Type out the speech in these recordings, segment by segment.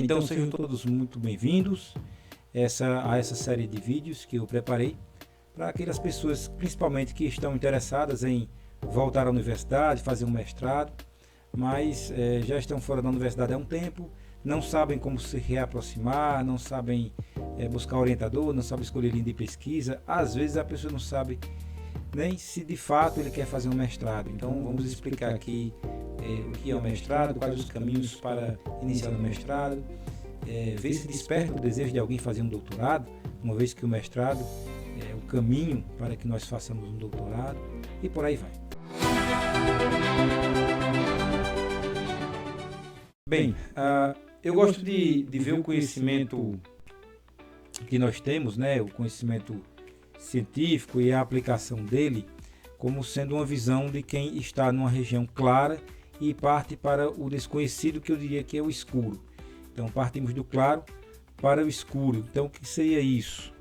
Então sejam todos muito bem-vindos a essa série de vídeos que eu preparei para aquelas pessoas, principalmente que estão interessadas em voltar à universidade, fazer um mestrado, mas já estão fora da universidade há um tempo, não sabem como se reaproximar, não sabem buscar orientador, não sabem escolher linha de pesquisa. Às vezes a pessoa não sabe nem se de fato ele quer fazer um mestrado. Então vamos explicar aqui o que é o mestrado, quais os caminhos para iniciar o mestrado, ver se desperta o desejo de alguém fazer um doutorado, uma vez que o mestrado é o caminho para que nós façamos um doutorado, e por aí vai. Bem, eu gosto de ver o conhecimento que nós temos, né, o conhecimento científico e a aplicação dele, como sendo uma visão de quem está numa região clara e parte para o desconhecido, que eu diria que é o escuro. Então partimos do claro para o escuro. Então o que seria isso?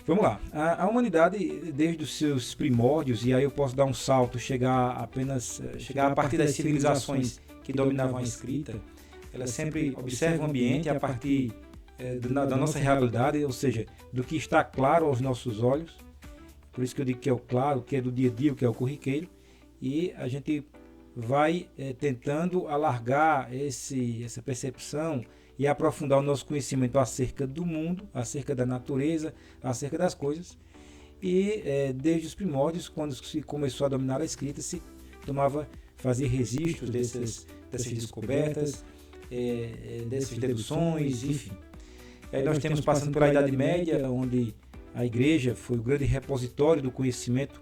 Vamos lá. A humanidade, desde os seus primórdios, e aí eu posso dar um salto, chegar a partir das civilizações que dominavam a escrita, ela sempre observa o ambiente a partir da nossa realidade, ou seja, do que está claro aos nossos olhos. Por isso que eu digo que é o claro, que é do dia a dia, o que é o corriqueiro, e a gente vai tentando alargar essa percepção e aprofundar o nosso conhecimento acerca do mundo, acerca da natureza, acerca das coisas. E desde os primórdios, quando se começou a dominar a escrita, fazia registros dessas descobertas, dessas deduções, enfim. Aí nós temos passando pela Idade Média, onde a igreja foi o grande repositório do conhecimento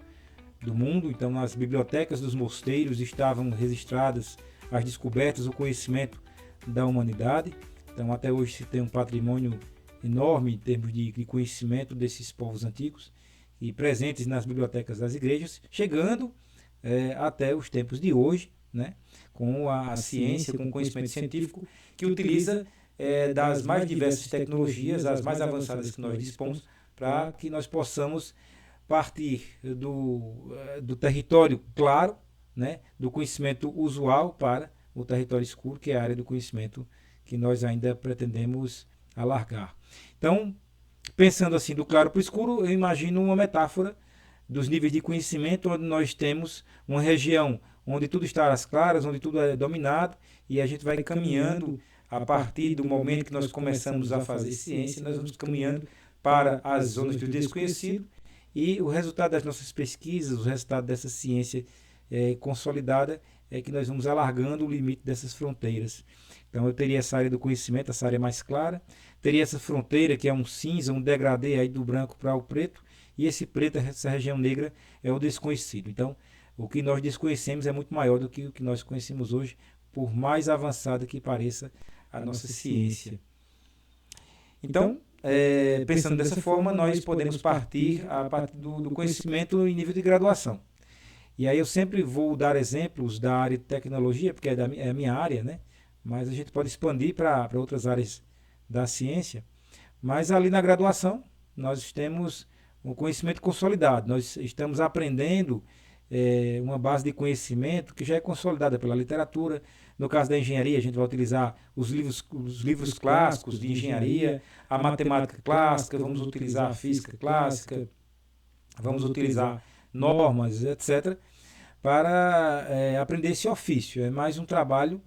do mundo. Então nas bibliotecas dos mosteiros estavam registradas as descobertas, o conhecimento da humanidade. Então até hoje se tem um patrimônio enorme em termos de conhecimento desses povos antigos e presentes nas bibliotecas das igrejas, chegando até os tempos de hoje, né, com a ciência, com o conhecimento científico que utiliza das mais diversas tecnologias, as mais avançadas que nós dispomos, para que nós possamos partir do território claro, né, do conhecimento usual, para o território escuro, que é a área do conhecimento que nós ainda pretendemos alargar. Então, pensando assim do claro para o escuro, eu imagino uma metáfora dos níveis de conhecimento, onde nós temos uma região onde tudo está às claras, onde tudo é dominado, e a gente vai caminhando a partir do momento que nós começamos a fazer ciência, nós vamos caminhando para as zonas do desconhecido, e o resultado das nossas pesquisas, o resultado dessa ciência consolidada, é que nós vamos alargando o limite dessas fronteiras. Então eu teria essa área do conhecimento, essa área mais clara, teria essa fronteira que é um cinza, um degradê aí do branco para o preto, e esse preto, essa região negra, é o desconhecido. Então o que nós desconhecemos é muito maior do que o que nós conhecemos hoje, por mais avançada que pareça a nossa ciência. Então, pensando dessa forma, nós podemos partir a partir do conhecimento em nível de graduação. E aí eu sempre vou dar exemplos da área de tecnologia, porque é a minha área, né? Mas a gente pode expandir para outras áreas da ciência. Mas ali na graduação, nós temos um conhecimento consolidado. Nós estamos aprendendo uma base de conhecimento que já é consolidada pela literatura. No caso da engenharia, a gente vai utilizar os livros clássicos de engenharia, a matemática clássica, vamos utilizar a física clássica, vamos utilizar normas, etc., para aprender esse ofício. É mais um trabalho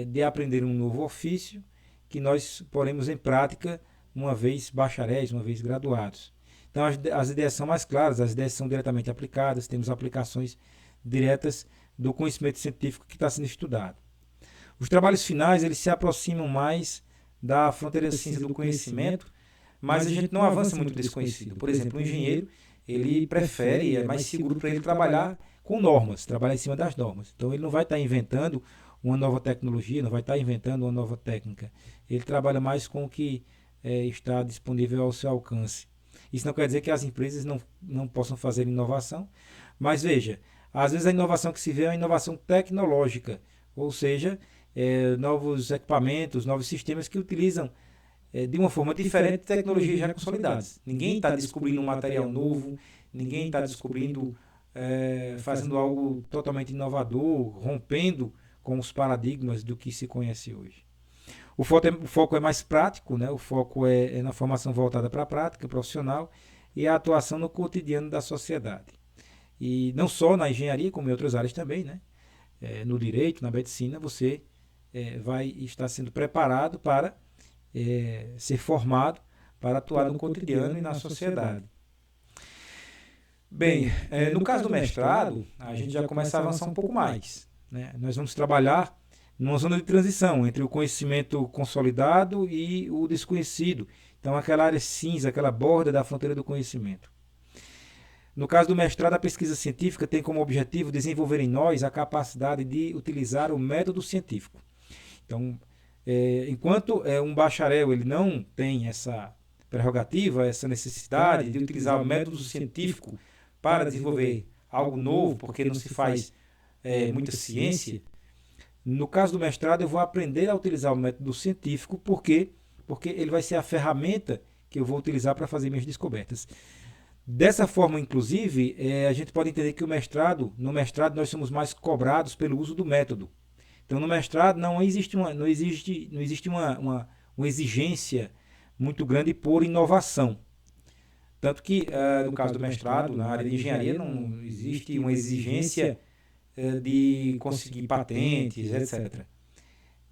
de aprender um novo ofício que nós poremos em prática uma vez bacharéis, uma vez graduados. Então as ideias são mais claras, as ideias são diretamente aplicadas, temos aplicações diretas do conhecimento científico que está sendo estudado. Os trabalhos finais, eles se aproximam mais da fronteira da ciência do conhecimento, mas a gente não avança muito desse conhecido. Por exemplo, o engenheiro, ele prefere, é mais seguro para ele trabalhar com normas, trabalhar em cima das normas. Então ele não vai estar inventando uma nova tecnologia, não vai estar inventando uma nova técnica. Ele trabalha mais com o que está disponível ao seu alcance. Isso não quer dizer que as empresas não possam fazer inovação, mas veja, às vezes a inovação que se vê é uma inovação tecnológica, ou seja, novos equipamentos, novos sistemas que utilizam de uma forma diferente de tecnologias já consolidadas. Ninguém está descobrindo um material novo, ninguém está descobrindo, fazendo algo totalmente inovador, rompendo com os paradigmas do que se conhece hoje. O foco é mais prático, né? O foco é na formação voltada para a prática profissional e a atuação no cotidiano da sociedade. E não só na engenharia, como em outras áreas também, né? No direito, na medicina, você vai estar sendo preparado para ser formado para atuar no cotidiano e na sociedade. Bem, no caso do mestrado, a gente já começa a avançar um pouco mais, né? Nós vamos trabalhar numa zona de transição entre o conhecimento consolidado e o desconhecido. Então, aquela área cinza, aquela borda da fronteira do conhecimento. No caso do mestrado, a pesquisa científica tem como objetivo desenvolver em nós a capacidade de utilizar o método científico. Então, enquanto um bacharel ele não tem essa prerrogativa, essa necessidade de utilizar o método científico para desenvolver algo novo, porque não se faz muita ciência, no caso do mestrado eu vou aprender a utilizar o método científico, porque ele vai ser a ferramenta que eu vou utilizar para fazer minhas descobertas. Dessa forma, inclusive, a gente pode entender que no mestrado nós somos mais cobrados pelo uso do método. Então, no mestrado não existe uma exigência muito grande por inovação. Tanto que, no caso do mestrado, na área de engenharia, não existe uma exigência de conseguir patentes, etc.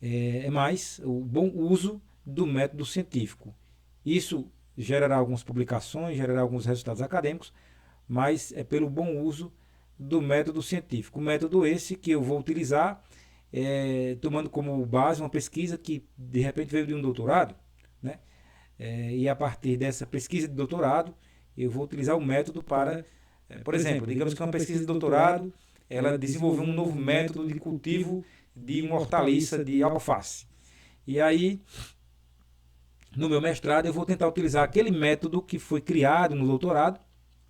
É mais o bom uso do método científico. Isso gerará algumas publicações, gerará alguns resultados acadêmicos, mas é pelo bom uso do método científico. O método esse que eu vou utilizar, tomando como base uma pesquisa que de repente veio de um doutorado, né? E a partir dessa pesquisa de doutorado, eu vou utilizar o método para, por exemplo, digamos que uma pesquisa de doutorado, ela desenvolveu um novo método de cultivo de uma hortaliça de alface. E aí, no meu mestrado, eu vou tentar utilizar aquele método que foi criado no doutorado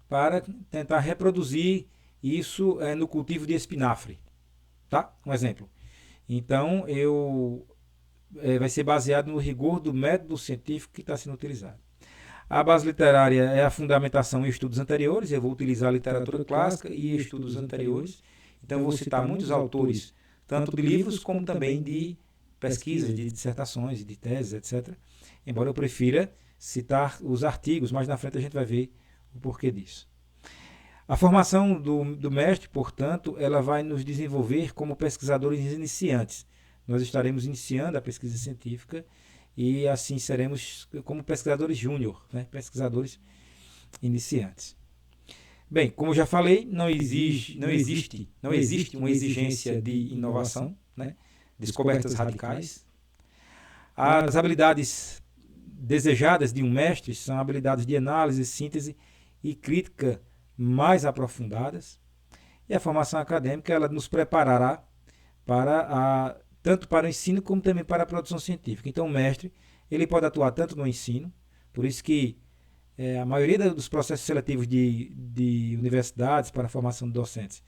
para tentar reproduzir isso no cultivo de espinafre. Tá? Um exemplo. Então, vai ser baseado no rigor do método científico que está sendo utilizado. A base literária é a fundamentação em estudos anteriores. Eu vou utilizar literatura clássica e estudos anteriores. Então, eu vou citar muitos autores, tanto de livros como também de pesquisas, de dissertações, de teses, etc. Embora eu prefira citar os artigos, mais na frente a gente vai ver o porquê disso. A formação do mestre, portanto, ela vai nos desenvolver como pesquisadores iniciantes. Nós estaremos iniciando a pesquisa científica e assim seremos como pesquisadores júnior, né? Pesquisadores iniciantes. Bem, como já falei, não existe uma exigência de inovação, né? Descobertas radicais. As habilidades desejadas de um mestre são habilidades de análise, síntese e crítica mais aprofundadas. E a formação acadêmica ela nos preparará tanto para o ensino como também para a produção científica. Então, o mestre ele pode atuar tanto no ensino, por isso que a maioria dos processos seletivos de universidades para a formação de docentes,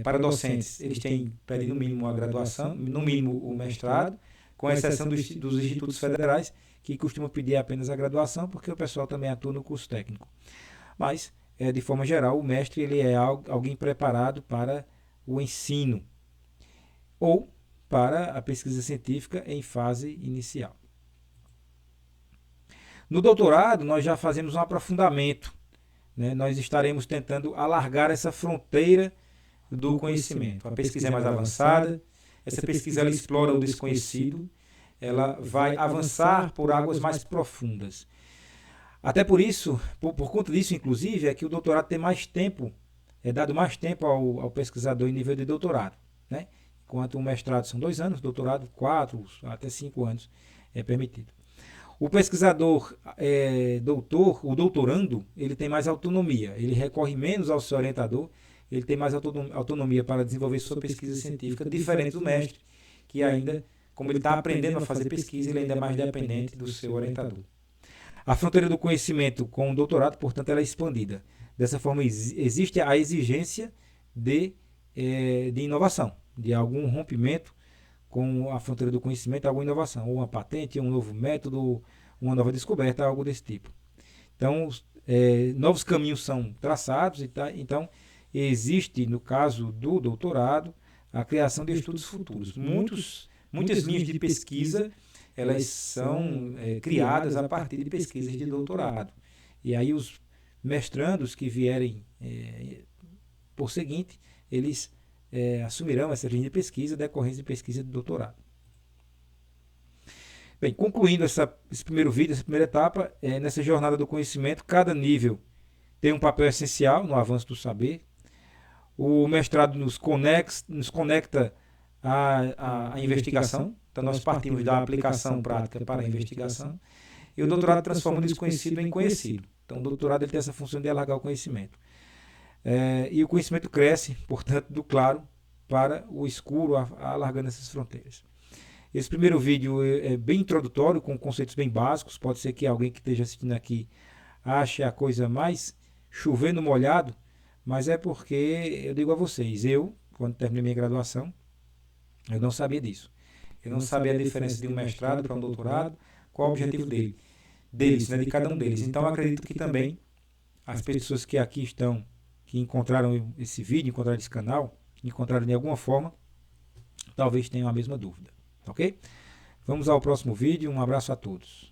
para docentes, eles pedem no mínimo a graduação, no mínimo o mestrado, com exceção dos institutos federais, que costumam pedir apenas a graduação, porque o pessoal também atua no curso técnico. Mas, de forma geral, o mestre ele é alguém preparado para o ensino ou para a pesquisa científica em fase inicial. No doutorado, nós já fazemos um aprofundamento, né? Nós estaremos tentando alargar essa fronteira do conhecimento. A pesquisa é mais avançada, essa pesquisa ela explora o desconhecido, ela vai avançar por águas mais profundas. Até por isso, por conta disso, inclusive, é que o doutorado tem mais tempo, é dado mais tempo ao pesquisador em nível de doutorado, né? Enquanto o mestrado são 2 anos, doutorado 4 até 5 anos é permitido. O pesquisador o doutorando, ele tem mais autonomia, ele recorre menos ao seu orientador, ele tem mais autonomia para desenvolver sua pesquisa científica, diferente do mestre, que ainda, como ele está aprendendo a fazer pesquisa, ele ainda é mais dependente do seu orientador. A fronteira do conhecimento com o doutorado, portanto, ela é expandida. Dessa forma, existe a exigência de inovação, de algum rompimento com a fronteira do conhecimento, alguma inovação, ou uma patente, um novo método, uma nova descoberta, algo desse tipo. Então, novos caminhos são traçados, então existe, no caso do doutorado, a criação de estudos futuros. Muitos muitas linhas de pesquisa, elas são criadas a partir de pesquisas de doutorado. E aí os mestrandos que vierem por seguinte, eles assumirão essa linha de pesquisa decorrência de pesquisa de doutorado. Bem, concluindo esse primeiro vídeo, essa primeira etapa, nessa jornada do conhecimento, cada nível tem um papel essencial no avanço do saber. O mestrado nos conecta à investigação, então nós partimos da aplicação prática para a investigação, e o doutorado transforma o desconhecido em conhecido. Então o doutorado ele tem essa função de alargar o conhecimento. E o conhecimento cresce, portanto, do claro para o escuro, alargando essas fronteiras. Esse primeiro vídeo é bem introdutório, com conceitos bem básicos. Pode ser que alguém que esteja assistindo aqui ache a coisa mais chovendo molhado, mas é porque eu digo a vocês, quando terminei minha graduação, eu não sabia disso. Eu não sabia a diferença de um mestrado para um doutorado, qual o objetivo deles, né, de cada um deles. Então eu acredito que também as pessoas que aqui estão, que encontraram esse vídeo, encontraram esse canal, encontraram de alguma forma, talvez tenham a mesma dúvida. Ok? Vamos ao próximo vídeo. Um abraço a todos.